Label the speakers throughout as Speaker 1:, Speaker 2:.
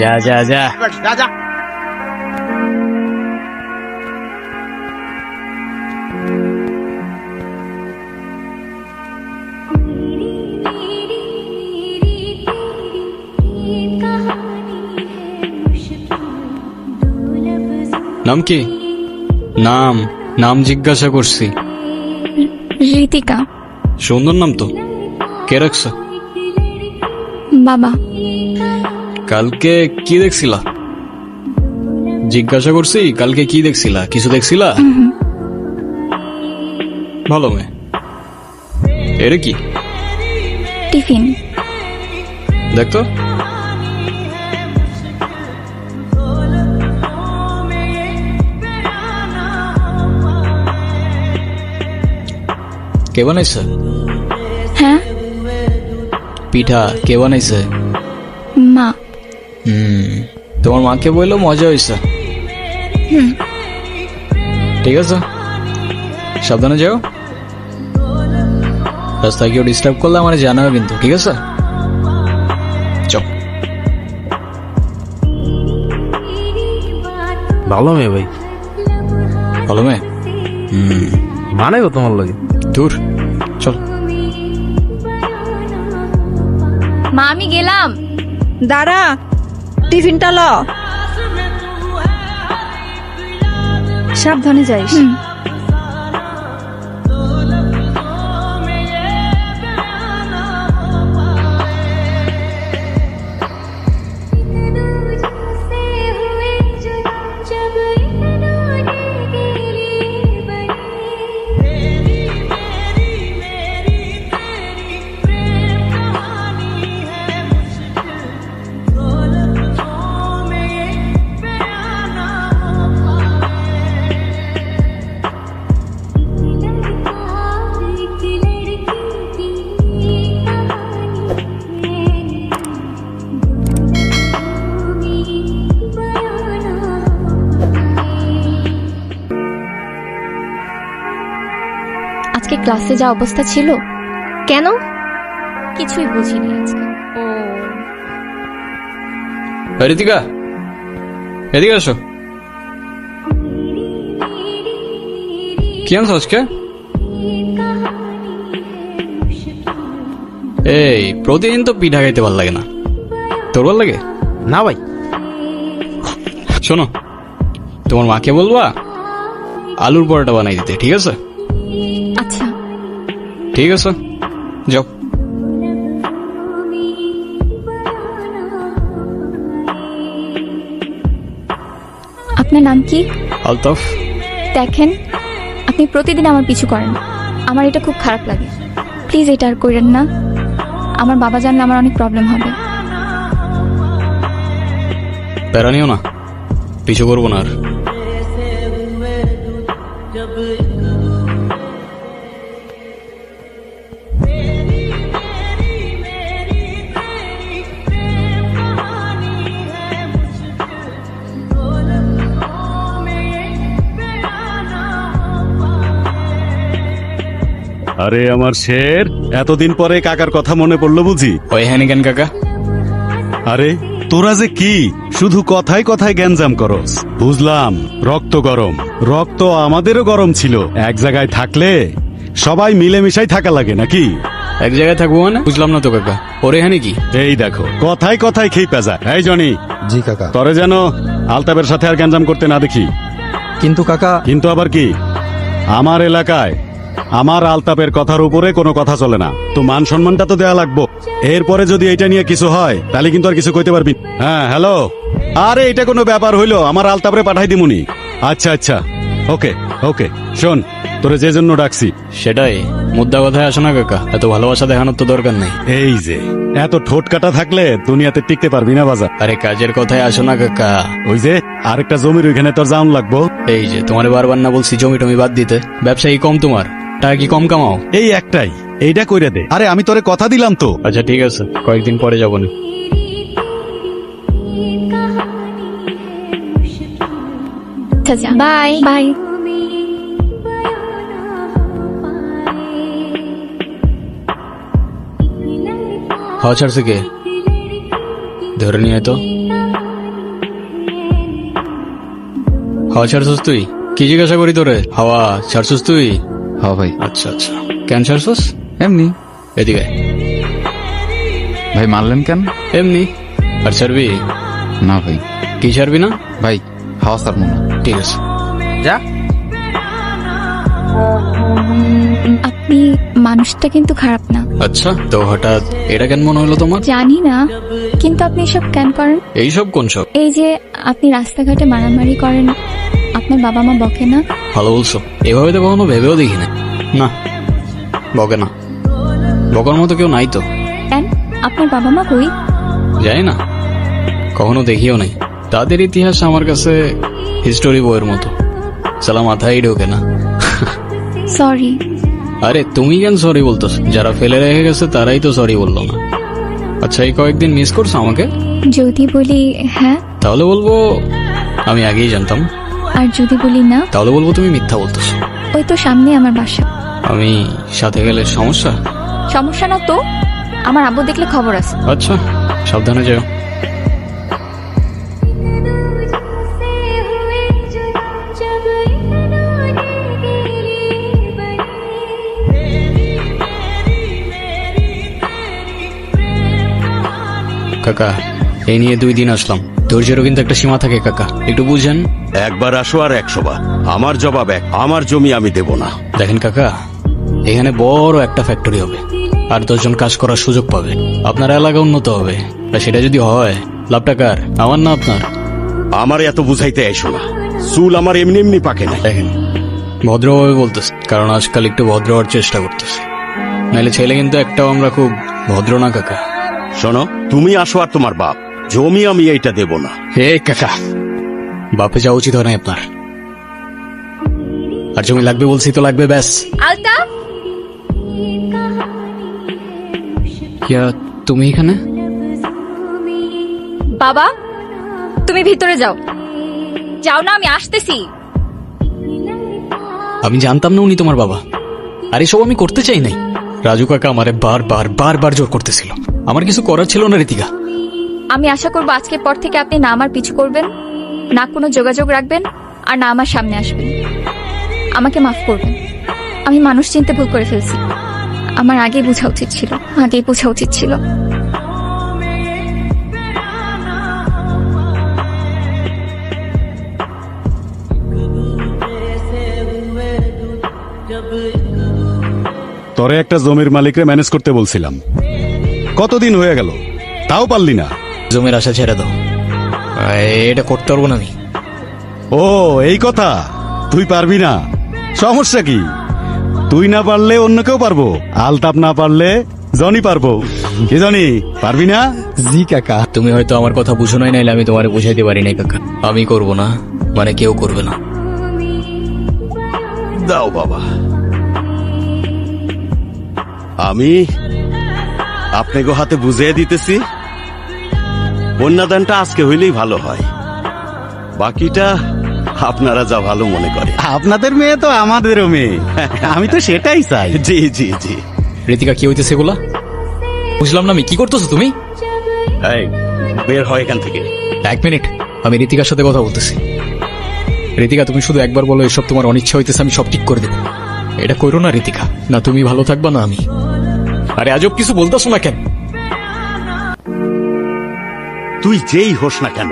Speaker 1: যা যা যা।
Speaker 2: যা যা।
Speaker 1: নাম কি? নাম নাম জিজ্ঞাসা করছি।
Speaker 3: ঋতিকা।
Speaker 1: সুন্দর নাম তো, কে রাখছ?
Speaker 3: বাবা।
Speaker 1: কালকে কি দেখছিলা? জিজ্ঞাসা করছি কালকে কি দেখছিলা, কিছু দেখছিলা? ভালো মেয়ে। এর কি?
Speaker 3: টিফিন।
Speaker 1: দেখতো। কে বানাইছে?
Speaker 3: হ্যাঁ,
Speaker 1: পিঠা কে বানাইছে?
Speaker 3: মা।
Speaker 1: তোমার মাকে বললো মজা হয়েছে। ঠিক আছে, সাবধানে যাও। রাস্তায় কেউ ডিস্টার্ব করলে আমার জানাবে কিন্তু, ঠিক আছে? চল।
Speaker 2: ভালো মেয়ে ভাই।
Speaker 1: ভালো মেয়ে?
Speaker 2: মানে গো তোমার লাগে।
Speaker 1: দূর, চল।
Speaker 3: মা আমি গেলাম।
Speaker 4: দাঁড়া, টিফিনটা ল। সাবধানে যাইস।
Speaker 3: আজকে ক্লাসে যা অবস্থা ছিল। কেন? কিছুই বুঝিনি আজকে।
Speaker 1: ঋতিকা, এদিকে আসো। কি আনছো আজকে? এই প্রতিদিন তো পিঠা খাইতে ভালো লাগে না, তোর ভালো লাগে?
Speaker 2: না ভাই।
Speaker 1: শোনো, তোমার মাকে বলবা আলুর পরোটা বানাই দিতে, ঠিক আছে?
Speaker 3: আচ্ছা।
Speaker 1: ঠিক আছে, যাও।
Speaker 3: আপনার নাম কি?
Speaker 1: আলতাফ।
Speaker 3: দেখেন, আপনি প্রতিদিন আমার পিছু করেন, আমার এটা খুব খারাপ লাগে। প্লিজ এটা আর করেন না, আমার বাবা জানলে আমার অনেক প্রবলেম হবে।
Speaker 1: প্যারা নিও না, পিছু করবো না আর।
Speaker 5: আরে আমার শের, এতদিন পরে কাকার কথা মনে পড়লো বুঝি?
Speaker 1: ওই হ্যানিকেন কাকা।
Speaker 5: আরে তোরা যে কি শুধু কথায় কথায় গ্যাঞ্জাম করস। বুঝলাম রক্ত গরম, রক্ত আমাদেরও গরম ছিল। এক জায়গায় থাকলে সবাই মিলেমিশাই থাকা লাগে নাকি?
Speaker 1: এক জায়গায় থাকবো মানে বুঝলাম না তো কাকা। ওরে হ্যানি কি?
Speaker 5: এই দেখো কথায় কথায় খেয়ে পেঁজা। এই জনি,
Speaker 6: জি কাকা।
Speaker 5: তরে যেন আলতাপের সাথে আর গ্যাঞ্জাম করতে না দেখি।
Speaker 6: কিন্তু কাকা।
Speaker 5: কিন্তু আবার কি? আমার এলাকায় আমার আলতাপের কথার উপরে কোনো কথা চলে না। তো মান সম্মানটা তো দেয়া লাগবো। এরপরে যদি এটা নিয়ে কিছু হয় তাহলে কিন্তু আর কিছু কইতে পারবি। হ্যাঁ হ্যালো, আরে এটা কোনো ব্যাপার হইলো? আমার আলতাপরে পাঠাই দিমুনি। আচ্ছা আচ্ছা, ওকে ওকে। শোন, তোরে যে জন্য ডাকছি।
Speaker 1: সেটাই, মুদ্রা কথায় আসো না কাকা, এত ভালোবাসা দেখানোর তো দরকার নেই।
Speaker 5: এই যে এত ঠোঁট কাটা থাকলে দুনিয়াতে টিকতে পারবি না বাজার।
Speaker 1: আরে কাজের কথায় আসো না কাকা।
Speaker 5: ওই যে আরেকটা জমির ওইখানে তোর জাউন লাগবো।
Speaker 1: এই যে তোমার বারবার না বলছি জমি টমি বাদ দিতে, ব্যবসায়ী কম তোমার, টাকা কি কম কামাও?
Speaker 5: এই একটাই, এইটা কইরা দে। আরে আমি তোরে কথা দিলাম তো।
Speaker 1: আচ্ছা ঠিক আছে, কয়েকদিন পরে যাবো না।
Speaker 3: আচ্ছা বাই বাই।
Speaker 1: হাওয়া ছাড়ছে কে? ধরে নিয়ে আয় তো। হাওয়া ছাড়ছস তুই? কি জিজ্ঞাসা করি তোরে? হাওয়া ছাড়ছস তুই?
Speaker 7: হ্যাঁ ভাই,
Speaker 1: আচ্ছা আচ্ছা, কেন ছাড়ছস?
Speaker 7: এমনি।
Speaker 1: এদিকে
Speaker 7: ভাই মারলেন কেন?
Speaker 1: এমনি। আর ছাড়বি?
Speaker 7: না ভাই।
Speaker 1: কি ছাড়বি না?
Speaker 7: ভাই হাওয়া স্যার মনে।
Speaker 1: ঠিক আছে,
Speaker 2: যা।
Speaker 3: আপনি মানুষটা কিন্তু খারাপ না।
Speaker 1: আচ্ছা তো হঠাৎ এটা কেন মনে হলো তোমার?
Speaker 3: জানি না, কিন্তু আপনি এসব কেন করেন?
Speaker 1: এইসব কোন সব?
Speaker 3: এই যে আপনি রাস্তাঘাটে মারামারি করেন, আপনার বাবা মা বকে না?
Speaker 1: ভালো বলছো, এভাবে তো কখনো ভেবেও দেখি না। না, বকে না, বকার মতো কেউ নাই তো।
Speaker 3: কেন? আপনার বাবা মা কই?
Speaker 1: জানি না, কখনো দেখিও নাই। তাদের ইতিহাস আমার কাছে হিস্টোরি বইয়ের মতো, সালা মাথায় ঢোকে না।
Speaker 3: সরি।
Speaker 1: আরে তুমি কেন সরি বলতেছ? যারা ফেলে রেখে গেছে তারাই তো সরি বললো না। আচ্ছা এই কয়েকদিন মিস করছো আমাকে?
Speaker 3: যদি বলি হ্যাঁ,
Speaker 1: তাহলে বলবো আমি আগেই জানতাম।
Speaker 3: আর যদি বলি না,
Speaker 1: তাহলে বলবো তুমি মিথ্যা বলতেছো।
Speaker 3: ওই তো সামনে আমার বাসা।
Speaker 1: আমি সাথে গেলে সমস্যা?
Speaker 3: সমস্যা না তো, আমার আব্বু দেখলে খবর আছে।
Speaker 1: আচ্ছা সাবধানে যাও। কাকা এই নিয়ে 2 দিন আসলাম, ধৈর্যেরও কিন্তু একটা সীমা থাকে কাকা, একটু বুঝেন।
Speaker 8: একবার আসো আর 100 বার। আমার জবাব এক, আমার জমি আমি দেব না।
Speaker 1: দেখেন কাকা, এখানে বড় একটা ফ্যাক্টরি হবে, আর 10 জন কাজ করার সুযোগ পাবে, আপনার এলাকা উন্নত হবে। আর সেটা যদি হয়, লাভটা কার? আমার না আপনার?
Speaker 8: আমার এত বুঝাইতে আইসো না, চুল আমার এমনি এমনি পাকে না।
Speaker 1: দেখেন ভদ্রভাবে বলতেছি, কারণ আজকাল একটু ভদ্র হওয়ার চেষ্টা করতেছি, নাহলে ছেলে কিন্তু একটাও আমরা খুব ভদ্র না কাকা।
Speaker 8: শোনো, তুমি আসো আর তোমার বাপ, জমি আমি এইটা দেব না।
Speaker 1: হে কাকা, বাপে যাওয়া উচিত হয় না আপনার। আর জমি লাগবে বলছি তো লাগবে, ব্যাস।
Speaker 3: আলতা,
Speaker 1: ইয়া তুমি এখানে?
Speaker 3: বাবা তুমি ভিতরে যাও। যাও না, আমি আসতেছি।
Speaker 1: আমি জানতাম না উনি তোমার বাবা, আর এসব আমি করতে চাই নাই। রাজু কাকা আমারে বারবার জোর করতেছিল, আমার কিছু করার ছিল না ঋতিকা।
Speaker 3: আমি আশা করবো আজকের পর থেকে আপনি না আমার পিছু করবেন, না কোনো যোগাযোগ রাখবেন, আর না আমার সামনে আসবেন। আমাকে মাফ করবেন, আমি মানুষ চিনতে ভুল করে ফেলছি। আমার আগেই বোঝা উচিত ছিল।
Speaker 5: তরে একটা জমির মালিকরে ম্যানেজ করতে বলছিলাম, কতদিন হয়ে গেল, তাও পারলি না।
Speaker 1: জমির আশা ছেড়ে দাও, এটা করতে পারবো না আমি।
Speaker 5: ও এই কথা, তুই পারবি না? সমস্যা কি? তুই না পারলে অন্য কেউ পারবো, আলতাপ না পারলে জনি পারবো। কি জনি, পারবি না?
Speaker 6: জি কাকা।
Speaker 1: তুমি হয়তো আমার কথা বুঝো নাই, নাইলে আমি তোমারে বুঝাইতে পারি নাই কাকা। আমি করব না, মানে কেউ করবে না।
Speaker 8: দাও বাবা, আমি আপনাকে হাতে বুঝিয়ে দিতেছি। কন্যাদানটা আজকে হইলেই ভালো হয়, বাকিটা আপনারা যা ভালো মনে করে।
Speaker 5: আপনাদের মেয়ে তো আমাদেরও মেয়ে, আমি তো সেটাই চাই।
Speaker 8: জি জি জি।
Speaker 1: ঋতিকা কি হইতেছে এগুলা? বুঝলাম না আমি, কি করতেছো তুমি?
Speaker 8: এই, বের হয় এখান থেকে।
Speaker 1: 1 মিনিট, আমি ঋতিকার সাথে কথা বলতেছি। ঋতিকা তুমি শুধু একবার বলো এসব তোমার অনিচ্ছা হইতেছে, আমি সব ঠিক করে দেবো। এটা করো না ঋতিকা, না তুমি ভালো থাকবা না আমি। আরে আজব কিছু বলতেছো না কেন?
Speaker 8: তুই যেই হোস না কেন,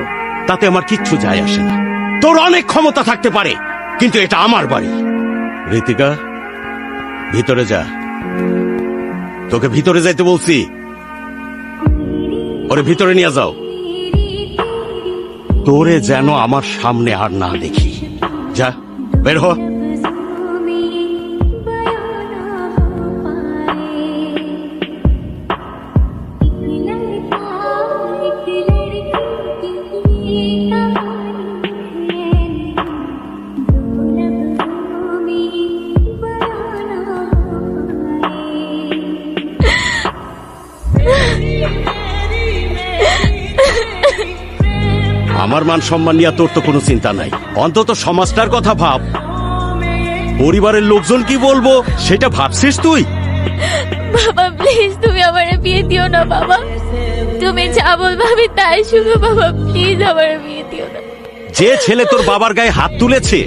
Speaker 8: তাতে আমার কিচ্ছু যায় আসে না। তোর অনেক ক্ষমতা থাকতে পারে, কিন্তু এটা আমার বাড়ি। ঋতিকা, ভিতরে যা। তোকে ভিতরে যাইতে বলছি, ওরে ভিতরে নিয়ে যাও। তোরে যেন আমার সামনে আর না দেখি। যা, বের হ। আমার মান সম্মান নিয়ে তোর তো কোনো চিন্তা নাই, অন্তত সমাজটার কথা ভাব। পরিবারের লোকজন কি বলবো সেটা ভাবছিস তুই?
Speaker 3: বাবা প্লিজ তুমি আমার বিয়ে দিও না বাবা, তুমি যা বলবে আমি তাই শুনবো বাবা, প্লিজ আমার বিয়ে দিও না।
Speaker 8: যে ছেলে তোর বাবার গায়ে হাত তুলেছে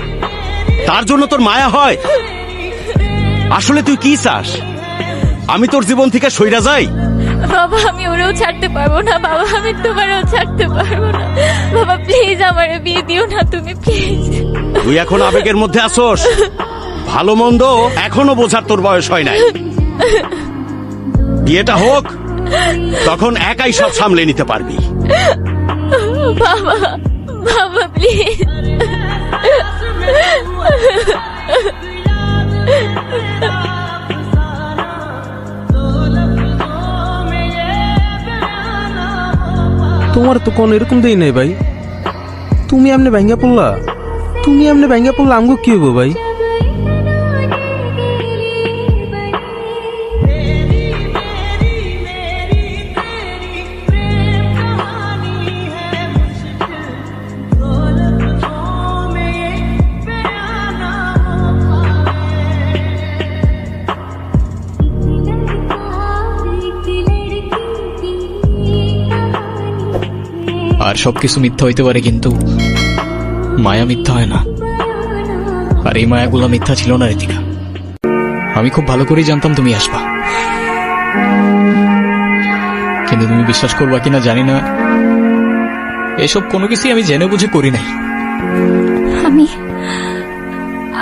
Speaker 8: তার জন্য তোর মায়া হয়? আসলে তুই কি চাস? আমি তোর জীবন থেকে সইরা যাই?
Speaker 3: বাবা আমি ওরেও ছাড়তে পারবো না বাবা, আমি তোমারও ছাড়তে পারবো না বাবা, প্লিজ আমার বিয়ে দিও না তুমি, প্লিজ।
Speaker 8: তুই এখন আবেগের মধ্যে আসোস, ভালো মন্দ এখনো বোঝার তোর বয়স হয় নাই। বিয়েটা হোক, তখন একাই সব সামলে নিতে পারবি।
Speaker 3: বাবা বাবা প্লিজ।
Speaker 2: তোমার তো কোন এরকম দেই নাই ভাই। তুমি এমনি ভাঙ্গা পড়লা, আমগো কি হইব ভাই?
Speaker 1: আর সবকিছু মিথ্যা হইতে পারে, কিন্তু মায়া মিথ্যা হয় না। আর এই মায়াগুলো মিথ্যা ছিল না ঋতিকা। আমি খুব ভালো করেই জানতাম তুমি আসবা, কিন্তু তুমি বিশ্বাস করবা কিনা জানি না, এসব কোনো কিছুই আমি জেনে বুঝে করি নাই।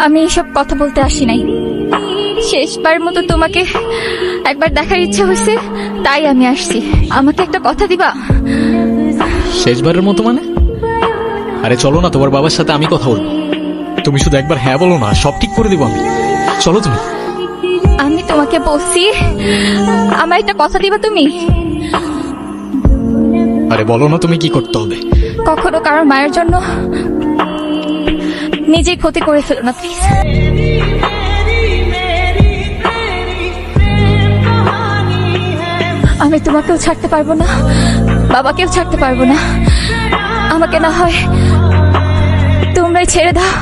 Speaker 3: আমি এসব কথা বলতে আসি নাই, শেষবার মতো তোমাকে একবার দেখার ইচ্ছা হয়েছে তাই আমি আসছি। আমাকে একটা কথা দিবা?
Speaker 1: শেষবারের মতো মানে? আরে চলো না, তোমার বাবার সাথে আমি কথা বলবো। তুমি শুধু একবার হ্যাঁ বলো না, সব ঠিক করে দেবো আমি। চলো তুমি।
Speaker 3: আমি তোমাকে বলছি, আমার একটা কথা দিবা তুমি?
Speaker 1: আরে বলো না তুমি কি করতে হবে।
Speaker 3: কখনো কারোর মায়ের জন্য নিজেই ক্ষতি করে ফেলো না প্লিজ। আমি তোমাকেও ছাড়তে পারবো না, বাবাকেও ছাড়তে পারবো না। আমাকে না হয় তোমরাই ছেড়ে দাও।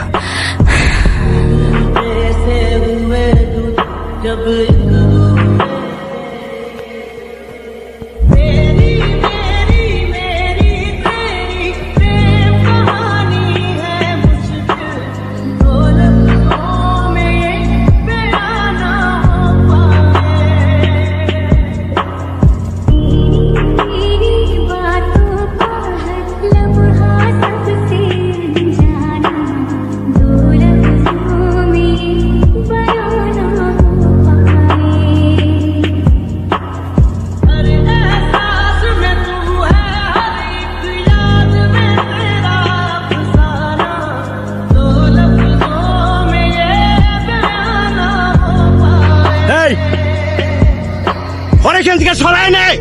Speaker 8: এখান থেকে সরাই নেই,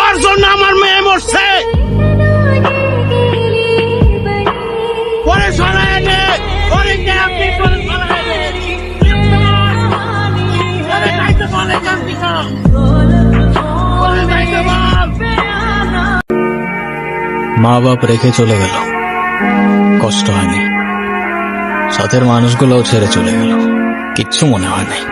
Speaker 8: ওর জন্য আমার মেয়ে মরছে। পরে সরাই নে, পরে কে আপনি পরে সরাই নে। পরে যাইতে বলে এখান থেকে। পরে যাইতে বল।
Speaker 1: মা বাপ রেখে চলে গেল, কষ্ট হয়নি। সাথের মানুষগুলোও ছেড়ে চলে গেল, কিচ্ছু মনে হয় নাই।